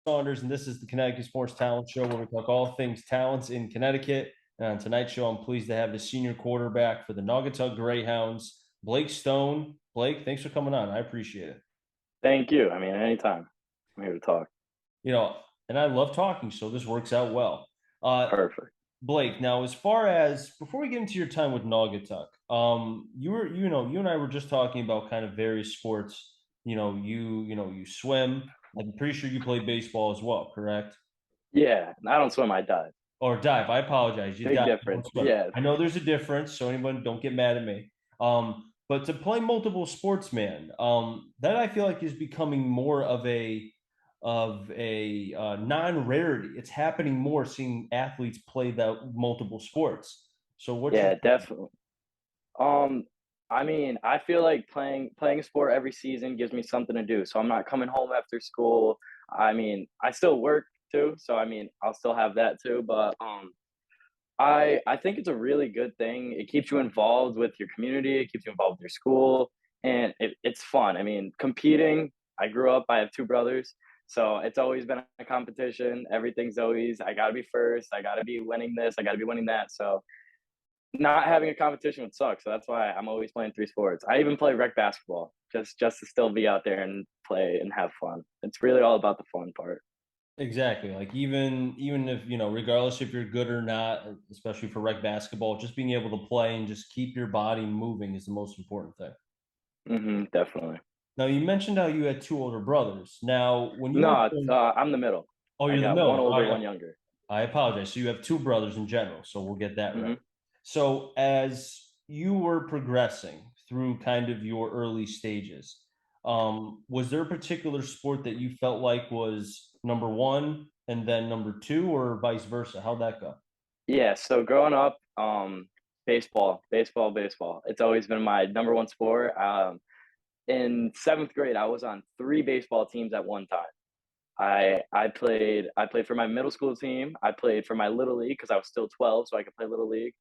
Saunders, and this is the Connecticut Sports Talent Show, where we talk all things talents in Connecticut. And on tonight's show, I'm pleased to have the senior quarterback for the Naugatuck Greyhounds, Blake Stone. Blake, thanks for coming on. I appreciate it. Thank you. I mean, anytime. I'm here to talk. You know, and I love talking, so this works out well. Perfect. Blake, now as far as before we get into your time with Naugatuck, you and I were just talking about kind of various sports. You swim. I'm pretty sure you play baseball as well, correct? Yeah, I don't swim, I dive. Or dive. I apologize. You Big dive, you don't difference. swim. Yeah. I know there's a difference, so anyone don't get mad at me. But to play multiple sports, man, that I feel like is becoming more of a non-rarity. It's happening more seeing athletes play the multiple sports. So what's your Yeah, definitely. Um, I mean, I feel like playing a sport every season gives me something to do. So I'm not coming home after school. I mean, I still work too, so I mean, I'll still have that too, but I think it's a really good thing. It keeps you involved with your community, it keeps you involved with your school, and it's fun. I mean, competing, I grew up, I have two brothers, so it's always been a competition. Everything's always, I gotta be first, I gotta be winning this, I gotta be winning that. So not having a competition would suck. So that's why I'm always playing three sports. I even play rec basketball just to still be out there and play and have fun. It's really all about the fun part. exactly like even if regardless if you're good or not, especially for rec basketball, just being able to play and just keep your body moving is the most important thing. Definitely. Now you mentioned how you had two older brothers. Now, when you were No, playing, I'm the middle. oh, I you're the got one middle. older, I, one younger. I apologize. So you have two brothers in general. So we'll get that right. hmm So as you were progressing through kind of your early stages, was there a particular sport that you felt like was number one and then number two, or vice versa? How'd that go? Yeah. So growing up, baseball, baseball, baseball. It's always been my number one sport. In seventh grade, I was on three baseball teams at one time. I played for my middle school team. I played for my little league because I was still 12, so I could play little league,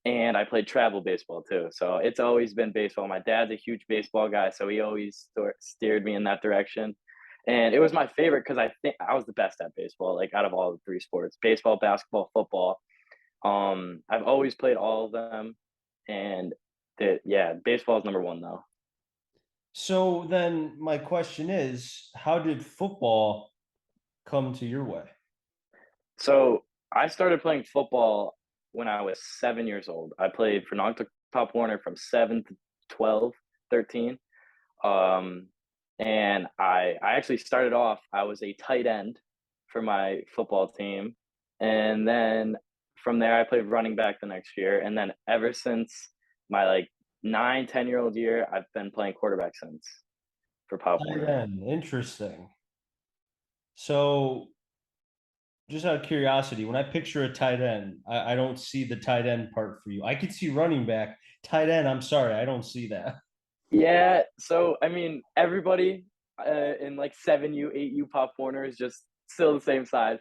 and I played travel baseball too. So it's always been baseball. My dad's a huge baseball guy, so he always steered me in that direction, and it was my favorite because I think I was the best at baseball. Like out of all the three sports, baseball, basketball, football. I've always played all of them, and yeah, baseball is number one though. So then my question is, how did football come to your way? So I started playing football when I was 7 years old. I played for Naugatuck Top Warner from 7 to 12, 13. Um, and I actually started off, I was a tight end for my football team. And then from there, I played running back the next year. And then ever since my like 9, 10 year old year, I've been playing quarterback since for Pop Tight Warner. end, interesting. So just out of curiosity, when I picture a tight end, I don't see the tight end part for you. I could see running back. Tight end, I'm sorry, I don't see that. Yeah, so I mean, everybody in like 7U, 8U Pop Warner is just still the same size.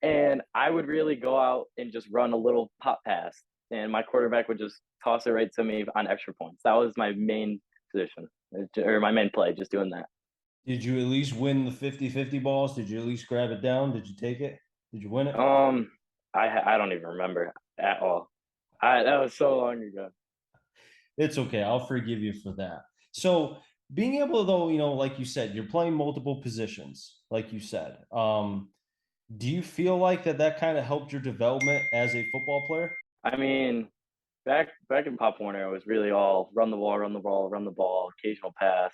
And I would really go out and just run a little pop pass, and my quarterback would just toss it right to me on extra points. That was my main position, or my main play, just doing that. Did you at least win the 50-50 balls? Did you at least grab it down? Did you take it? Did you win it? Um, I don't even remember at all. That was so long ago. It's okay. I'll forgive you for that. So being able though, like you said, you're playing multiple positions, like you said. Do you feel like that kind of helped your development as a football player? I mean, back in Pop Warner, it was really all run the ball, run the ball, run the ball, occasional pass.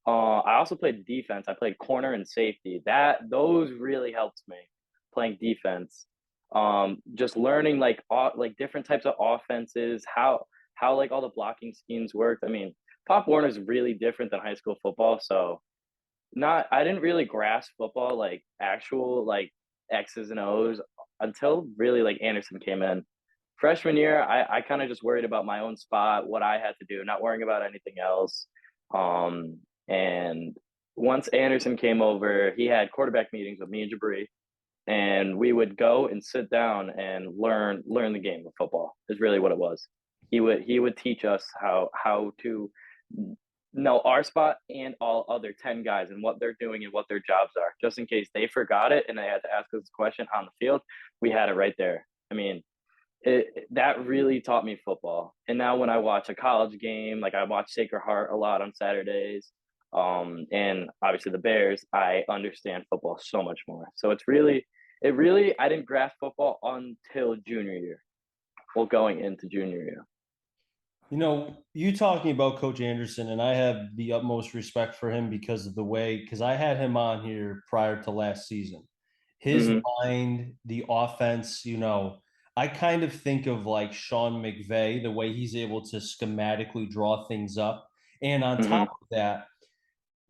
I also played defense. I played corner and safety. Those really helped me playing defense. Just learning like different types of offenses, how like all the blocking schemes worked. I mean, Pop Warner is really different than high school football, so not I didn't really grasp football like actual like X's and O's until really like Anderson came in. Freshman year, I kind of just worried about my own spot, what I had to do, not worrying about anything else. And once Anderson came over, he had quarterback meetings with me and Jabri, and we would go and sit down and learn the game of football. Is really what it was. He would teach us how to No, our spot and all other 10 guys and what they're doing and what their jobs are. Just in case they forgot it and they had to ask us a question on the field, we had it right there. I mean, that really taught me football. And now when I watch a college game, like I watch Sacred Heart a lot on Saturdays, and obviously the Bears, I understand football so much more. So it really, I didn't grasp football until junior year. Well, going into junior year. You know, you talking about Coach Anderson, and I have the utmost respect for him because of the way, because I had him on here prior to last season. His Mm-hmm. mind, the offense, I kind of think of like Sean McVay, the way he's able to schematically draw things up. And on Mm-hmm. top of that,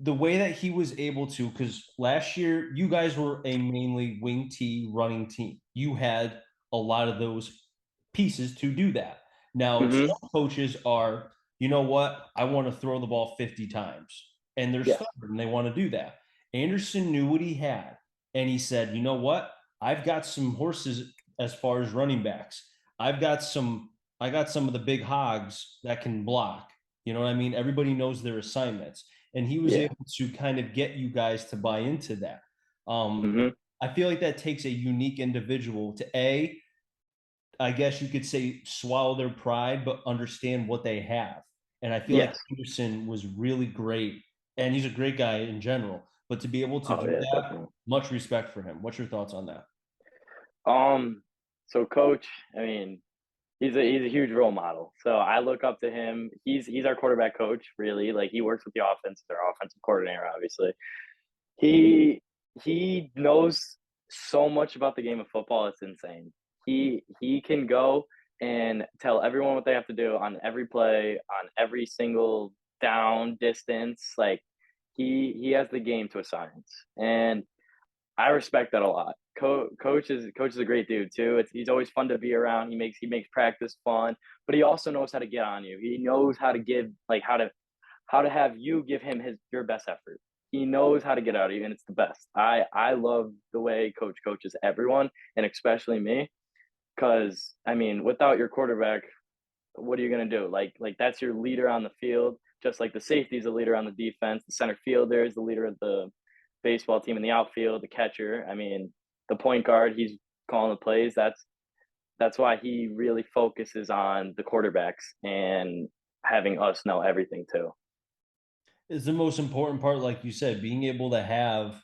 the way that he was able to, because last year you guys were a mainly wing T running team. You had a lot of those pieces to do that. Now, Mm-hmm. some coaches are, you know what, I want to throw the ball 50 times, and they're Yeah. stubborn and they want to do that. Anderson knew what he had, and he said, you know what, I've got some horses as far as running backs. I've got some, I got some of the big hogs that can block. You know what I mean? Everybody knows their assignments, and he was Yeah. able to kind of get you guys to buy into that. Um, Mm-hmm. I feel like that takes a unique individual to I guess you could say, swallow their pride, but understand what they have. And I feel like Yes. Peterson was really great, and he's a great guy in general. But to be able to Oh do yeah, that, definitely. much respect for him. What's your thoughts on that? Um, so coach, I mean, he's a huge role model. So I look up to him. He's our quarterback coach, really. Like he works with the offense, our offensive coordinator, obviously. He he knows so much about the game of football. It's insane. He can go and tell everyone what they have to do on every play, on every single down distance. Like he has the game to a science, and I respect that a lot. Coach is a great dude too. He's always fun to be around. He makes practice fun, but he also knows how to get on you. He knows how to give like how to have you give him his your best effort. He knows how to get out of you, and it's the best. I love the way coach coaches everyone, and especially me, because I mean, without your quarterback, what are you gonna do? Like that's your leader on the field, just like the safety is the leader on the defense, the center fielder is the leader of the baseball team in the outfield, the catcher. I mean, the point guard, he's calling the plays. That's why he really focuses on the quarterbacks and having us know everything too. Is the most important part, like you said, being able to have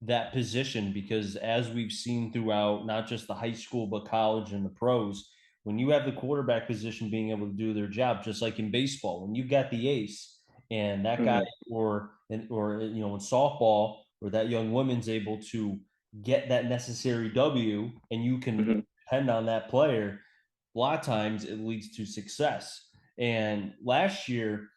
that position, because as we've seen throughout not just the high school but college and the pros, when you have the quarterback position being able to do their job, just like in baseball, when you've got the ace and that guy, Mm-hmm. or in softball, where that young woman's able to get that necessary W, and you can Mm-hmm. depend on that player, a lot of times it leads to success. And last year,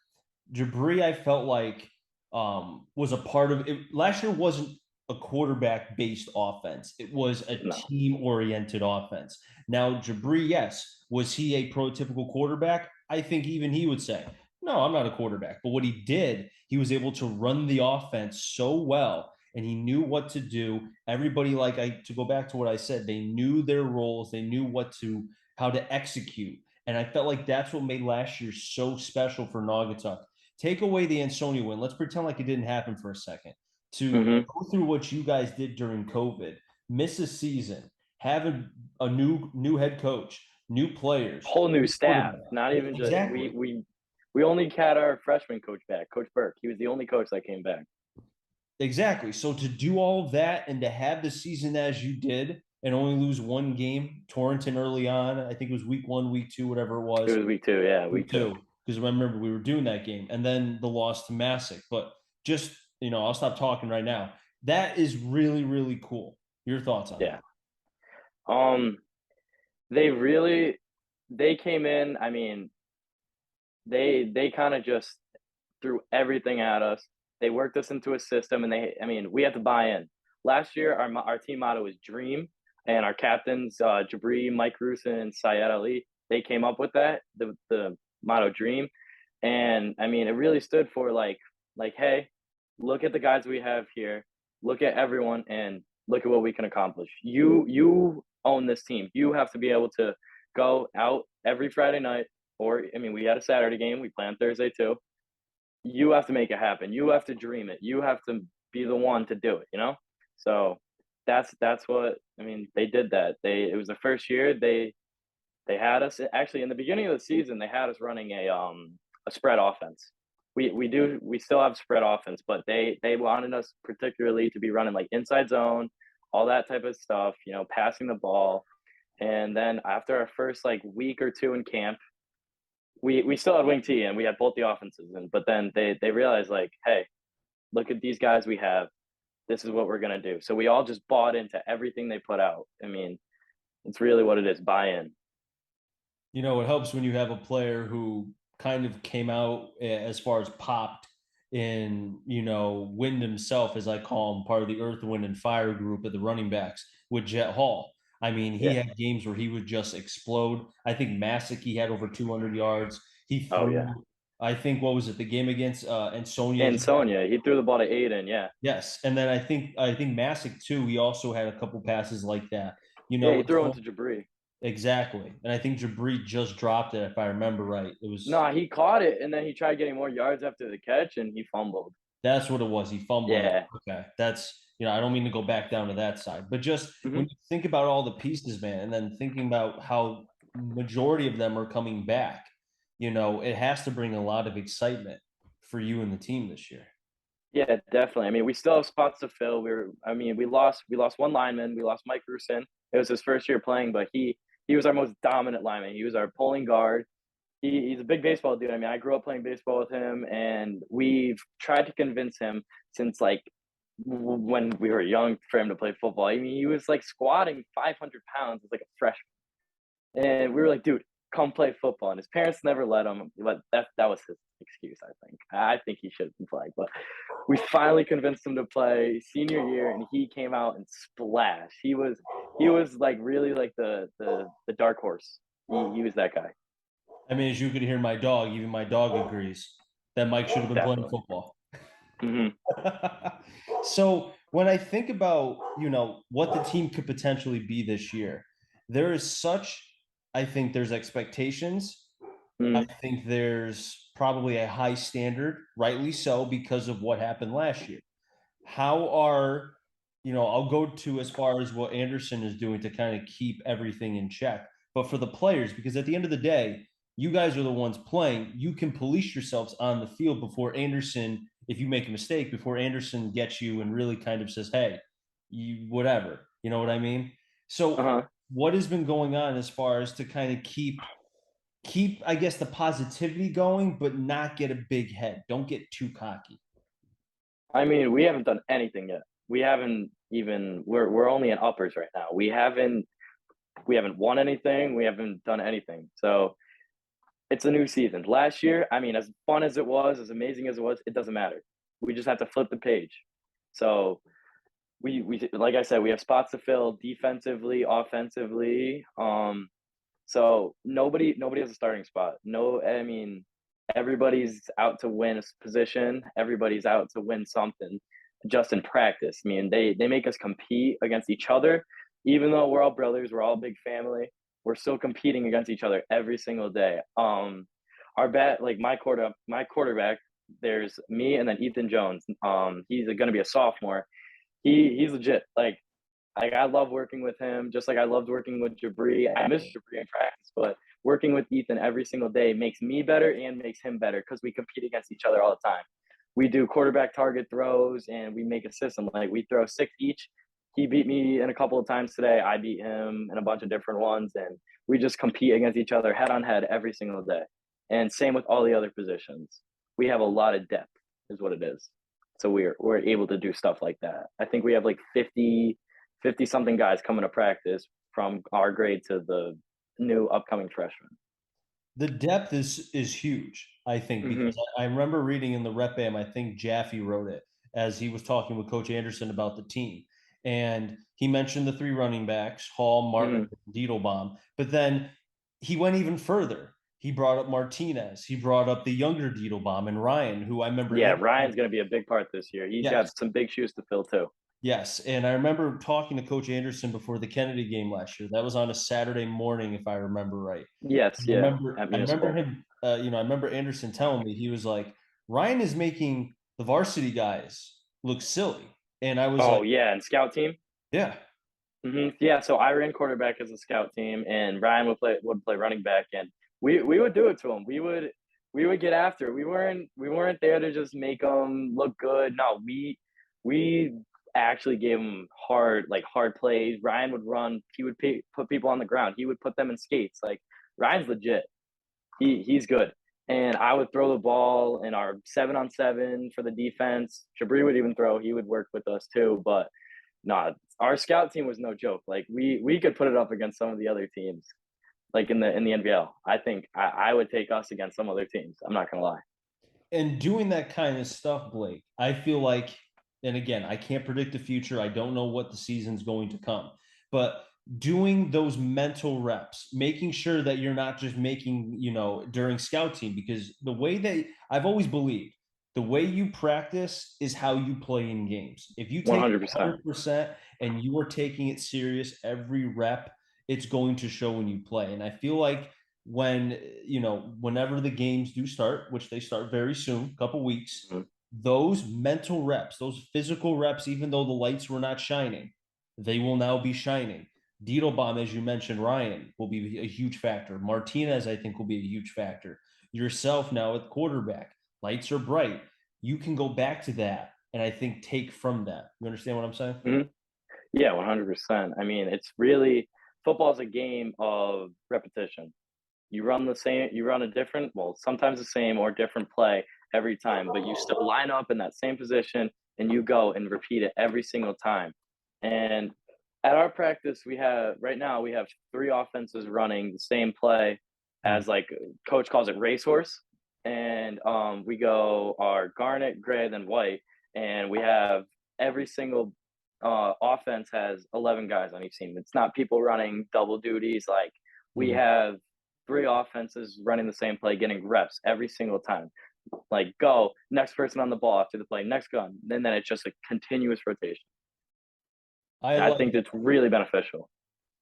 Jabri, I felt like, was a part of it. Last year wasn't a quarterback based offense, it was a No. team oriented offense. Now, Jabri, yes, was he a prototypical quarterback? I think even he would say, no, I'm not a quarterback. But what he did, he was able to run the offense so well, and he knew what to do. Everybody, to go back to what I said, they knew their roles, they knew how to execute. And I felt like that's what made last year so special for Naugatuck. Take away the Ansonia win. Let's pretend like it didn't happen for a second. To Mm-hmm. go through what you guys did during COVID, miss a season, have a new head coach, new players, Whole new new staff. quarterback. Not even just Exactly. we only had our freshman coach back, Coach Burke. He was the only coach that came back. Exactly. So to do all of that and to have the season as you did and only lose one game, Torrington early on, I think it was week one, week two, whatever it It was, was week 2, yeah, week week 2. two, because I remember we were doing that game, and then the loss to Massick. But just, I'll stop talking right now. That is really, really cool. Your thoughts on Yeah. that? Um, they really they came in. I mean, they kind of just threw everything at us. They worked us into a system, and I mean, we had to buy in. Last year, our team motto was Dream, and our captains, Jabri, Mike Rusin, and Syed Ali, they came up with that the motto Dream, and I mean, it really stood for hey, look at the guys we have here, look at everyone, and look at what we can accomplish. You own this team. You have to be able to go out every Friday night, or I mean, we had a Saturday game. We play on Thursday too. you have to make it happen. You have to dream it. You have to be the one to do it, you know? So that's what I mean, they did that. It was the first year they had us actually in the beginning of the season, they had us running a spread offense. We still have spread offense, but they wanted us particularly to be running like inside zone, all that type of stuff, you know, passing the ball. And then after our first like week or two in camp, we still had wing T and we had both the offenses in, but then they realized like, hey, look at these guys we have. This is what we're gonna do. So we all just bought into everything they put out. I mean, it's really what it is, buy in. You know, it helps when you have a player who kind of came out as far as popped in, Wind himself, as I call him, part of the Earth, Wind, and Fire group of the running backs with Jet Hall. I mean, he Yeah. had games where he would just explode. I think Masick, he had over 200 yards. He Oh yeah. threw, I think, what was it, the game against Ansonia? And Sonia, he threw the ball to Aiden. Yeah. Yes, and then I think Masick too. He also had a couple passes like that. Yeah, he It's threw into Jabri. exactly, and I think Jabri just dropped it if I remember right. It was No, he caught it and then he tried getting more yards after the catch and he fumbled. That's what it was. He fumbled it. Yeah. Okay, I don't mean to go back down to that side, but just when Hmm. you think about all the pieces, man, and then thinking about how majority of them are coming back, it has to bring a lot of excitement for you and the team this year. Yeah, definitely. I mean, we still have spots to fill. I mean, we lost one lineman. We lost Mike Grusin. It was his first year playing, but he was our most dominant lineman. He was our pulling guard. He's a big baseball dude. I mean, I grew up playing baseball with him, and we've tried to convince him since like when we were young for him to play football. I mean, he was like squatting 500 pounds as like a freshman. And we were like, dude, come play football. And his parents never let him, but that was his excuse, I think. I think he should have been playing. But we finally convinced him to play senior year and he came out and splashed. He was like really like the dark horse. He was that guy. I mean, as you could hear my dog, even my dog agrees that Mike should have been playing Definitely. football. Hmm. So when I think about, what the team could potentially be this year, there is such, I think there's expectations. I Hmm. think there's probably a high standard, rightly so, because of what happened last year. How are, I'll go to as far as what Anderson is doing to kind of keep everything in check. But for the players, because at the end of the day, you guys are the ones playing, you can police yourselves on the field before Anderson, if you make a mistake, before Anderson gets you and really kind of says, hey, you whatever. You know what I mean? So Uh-huh. what has been going on as far as to kind of keep I guess the positivity going, but not get a big head. Don't get too cocky. I mean, we haven't done anything yet. We haven't even we're only in uppers right now. We haven't won anything. We haven't done anything. So it's a new season. Last year, I mean, as fun as it was, as amazing as it was, it doesn't matter. We just have to flip the page. So we like I said, we have spots to fill defensively, offensively. So nobody has a starting spot. No, I mean, everybody's out to win a position. Everybody's out to win something just in practice. I mean, they make us compete against each other, even though we're all brothers, we're all a big family. We're still competing against each other every single day. Our bat, like my quarterback. There's me and then Ethan Jones. He's going to be a sophomore. He's legit. Like I love working with him, just like I loved working with Jabri. I miss Jabri in practice, but working with Ethan every single day makes me better and makes him better because we compete against each other all the time. We do quarterback target throws and we make a system. Like we throw six each. He beat me in a couple of times today. I beat him in a bunch of different ones, and we just compete against each other head on head every single day. And same with all the other positions. We have a lot of depth, is what it is. So we're able to do stuff like that. I think we have like 50 something guys coming to practice from our grade to the new upcoming freshmen. The depth is huge, I think, because Hmm. I remember reading in the rep am, I think Jaffe wrote it as he was talking with Coach Anderson about the team. And he mentioned the three running backs, Hall, Martin, Hmm. Diedelbaum. But then he went even further. He brought up Martinez. He brought up the younger Diedelbaum and Ryan, who I remember Yeah, Anderson. Ryan's going to be a big part this year. He's Yes, got some big shoes to fill too. yes. And I remember talking to Coach Anderson before the Kennedy game last year. That was on a Saturday morning, if I remember right. Yes, I yeah, remember, at I remember Municipal. him. I remember Anderson telling me he was like, Ryan is making the varsity guys look silly. And I was Oh like, yeah, and scout team. yeah, Yeah, so I ran quarterback as a scout team, and Ryan would play running back, and we would do it to him. We would get after it. We weren't there to just make them look good. No, we actually gave him hard plays. Ryan would run. He would put people on the ground. He would put them in skates. Like Ryan's legit. He's good. And I would throw the ball in our 7-on-7 for the defense. Jabri would even throw. He would work with us too, but nah, our scout team was no joke. Like we could put it up against some of the other teams, like in the NBL. I think I would take us against some other teams. I'm not gonna lie. and doing that kind of stuff, Blake, I feel like, and again, I can't predict the future. I don't know what the season's going to come, but doing those mental reps, making sure that you're not just making, during scout team, because the way that I've always believed, the way you practice is how you play in games. If you take it 100%. 100% and you are taking it serious every rep, it's going to show when you play. And I feel like whenever the games do start, which they start very soon, a couple weeks, Mm-hmm. those mental reps, those physical reps, even though the lights were not shining, they will now be shining. Diedelbaum, as you mentioned, Ryan will be a huge factor. Martinez, I think, will be a huge factor. Yourself now at quarterback, lights are bright. You can go back to that and I think take from that. You understand what I'm saying? Mm-hmm. Yeah, 100%. I mean, it's really football's a game of repetition. You run a different, well, sometimes the same or different play every time, but you still line up in that same position and you go and repeat it every single time. And at our practice, right now we have three offenses running the same play Mm. as like coach calls it racehorse. And we go our garnet, gray, then white, and we have every single offense has 11 guys on each team. It's not people running double duties. Like we Mm. have three offenses running the same play, getting reps every single time. Like go next person on the ball after the play, next gun, and then it's just a continuous rotation. I I like think that's really beneficial.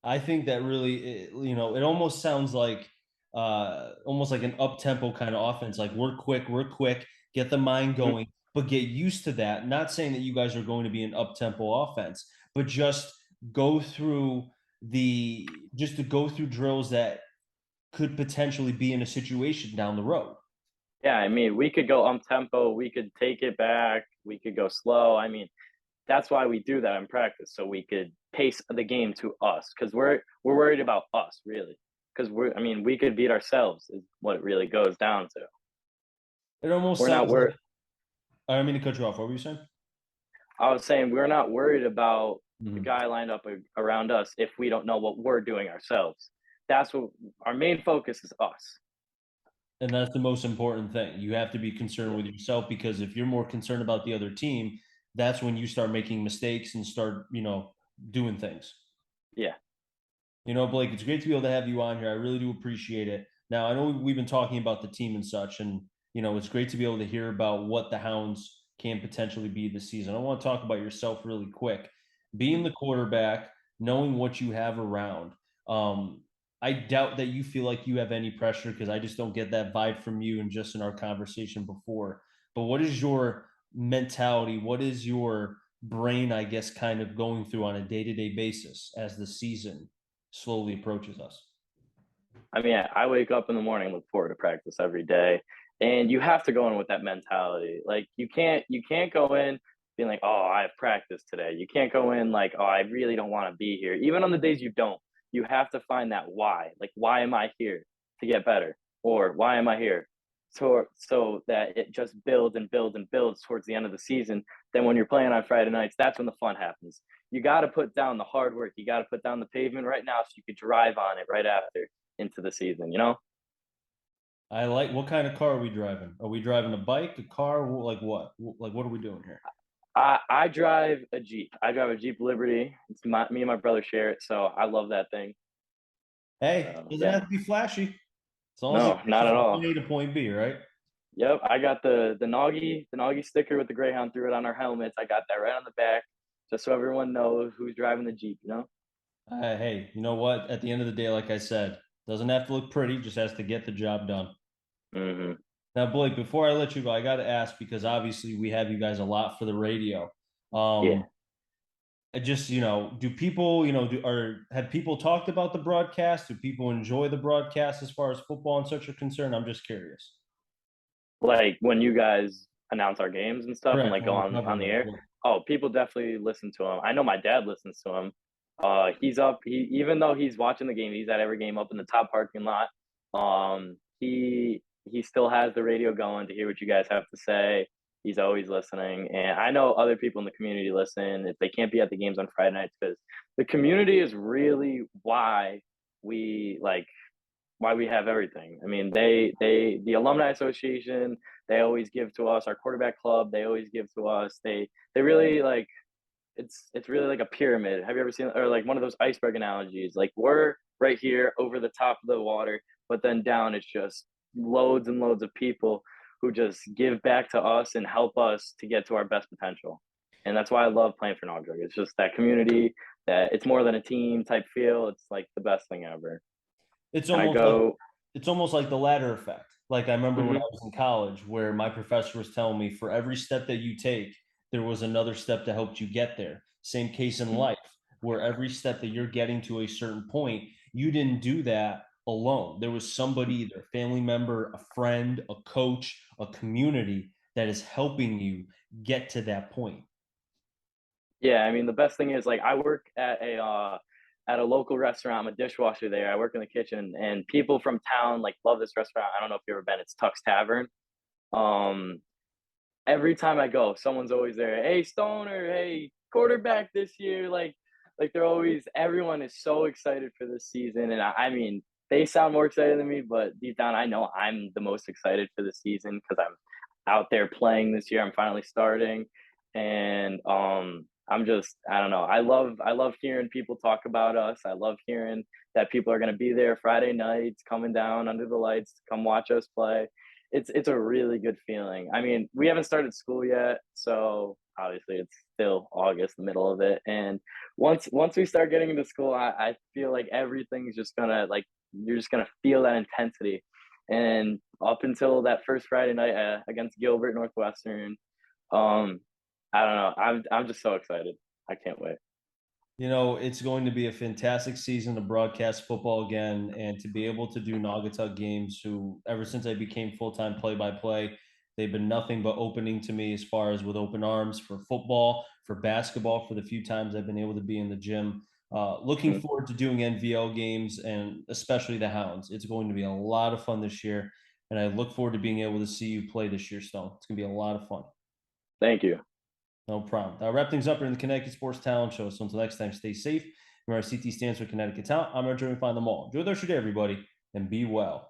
I think that really, it almost sounds like almost like an up tempo kind of offense. Like we're quick, get the mind Mhm. going, but get used to that. Not saying that you guys are going to be an up tempo offense, but go through just to go through drills that could potentially be in a situation down the road. Yeah, I mean, we could go tempo, we could take it back, we could go slow. I mean, that's why we do that in practice, so we could pace the game to us because we're worried about us really. Because I mean, we could beat ourselves is what it really goes down to. It almost We're not sounds worried. like I don't mean to cut you off. What were you saying? I was saying we're not worried about the Mhm. guy lined up around us if we don't know what we're doing ourselves. That's what our main focus is us. And that's the most important thing. You have to be concerned Yeah. with yourself because if you're more concerned about the other team, that's when you start making mistakes and start, doing things. Yeah. Blake, it's great to be able to have you on here. I really do appreciate it. Now, I know we've been talking about the team and such, and it's great to be able to hear about what the Hounds can potentially be this season. I want to talk about yourself really quick. Being the quarterback, knowing what you have around, um, I doubt that you feel like you have any pressure because I just don't get that vibe from you and just in our conversation before. But what is your mentality? What is your brain, I guess, kind of going through on a day-to-day basis as the season slowly approaches us? I mean, I wake up in the morning, look forward to practice every day, and you have to go in with that mentality. Like you can't go in being like, oh, I have practice today. You can't go in like, oh, I really don't want to be here. Even on the days you don't, you have to find that why. Like, why am I here to get better, or why am I here? So that it just builds and builds and builds towards the end of the season. Then when you're playing on Friday nights, that's when the fun happens. You got to put down the hard work. You got to put down the pavement right now so you could drive on it right after into the season, you know? I like what kind of car are we driving? Are we driving a bike, a car? Like what? Like what are we doing here? I drive a Jeep. I drive a Jeep Liberty. Me and my brother share it, so I love that thing. Hey, doesn't Yeah, have to be flashy. As long as it no, gets not you at from all. point A to point B, right? Yep, I got the Noggy sticker with the Greyhound through it on our helmets. I got that right on the back, just so everyone knows who's driving the Jeep. You know? Hey, you know what? At the end of the day, like I said, doesn't have to look pretty, just has to get the job done. Mm-hmm. Now, Blake, before I let you go, I got to ask because obviously we have you guys a lot for the radio. Yeah. I just, do people, or have people talked about the broadcast? Do people enjoy the broadcast as far as football and such are concerned? I'm just curious. Like when you guys announce our games and stuff and Correct. like go On the on the government. air. Yeah. Oh, people definitely listen to him. I know my dad listens to him. He's up. He even though he's watching the game, he's at every game up in the top parking lot. He still has the radio going to hear what you guys have to say. He's always listening, and I know other people in the community listen if they can't be at the games on Friday nights because the community is really we like why we have everything. I mean, the alumni association, they always give to us. Our quarterback club, they always give to us. They really like it's really like a pyramid. Have you ever seen or like one of those iceberg analogies? Like we're right here over the top of the water, but then down it's just loads and loads of people who just give back to us and help us to get to our best potential. And that's why I love playing for Naugatuck. It's just that community that it's more than a team type feel. It's like the best thing ever. It's And I almost like go, it's almost like the ladder effect. Like I remember when I mm-hmm, was in college, where my professor was telling me for every step that you take, there was another step that helped you get there. Same case in mm-hmm. life, where every step that you're getting to a certain point, you didn't do that alone. There was somebody, either a family member, a friend, a coach, a community that is helping you get to that point. Yeah, I mean the best thing is like I work at a local restaurant. I'm a dishwasher there. I work in the kitchen, and people from town like love this restaurant. I don't know if you've ever been. It's Tuck's Tavern. Um, every time I go, someone's always there. Hey, Stoner. Hey, quarterback this year. Like they're always. Everyone is so excited for this season, and I mean they sound more excited than me, but deep down I know I'm the most excited for the season because I'm out there playing this year. I'm finally starting, and I'm just I don't know. I love hearing people talk about us. I love hearing that people are going to be there Friday nights, coming down under the lights to come watch us play. It's a really good feeling. I mean, we haven't started school yet, so obviously it's still August, the middle of it. And once we start getting into school, I feel like everything's just gonna like you're just gonna feel that intensity. And up until that first Friday night against Gilbert Northwestern, um, I don't know. I'm just so excited. I can't wait. It's going to be a fantastic season to broadcast football again and to be able to do Naugatuck games, who, ever since I became full time play by play, they've been nothing but opening to me as far as with open arms for football, for basketball, for the few times I've been able to be in the gym. Looking Mhm. forward to doing NVL games and especially the Hounds. It's going to be a lot of fun this year. And I look forward to being able to see you play this year, Stone. It's going to be a lot of fun. Thank you. No problem. I'll wrap things up in the Connecticut Sports Talent Show. So until next time, stay safe. Remember, CT stands for Connecticut Talent. I'm Andrew and find them all. Enjoy the rest of your day, everybody, and be well.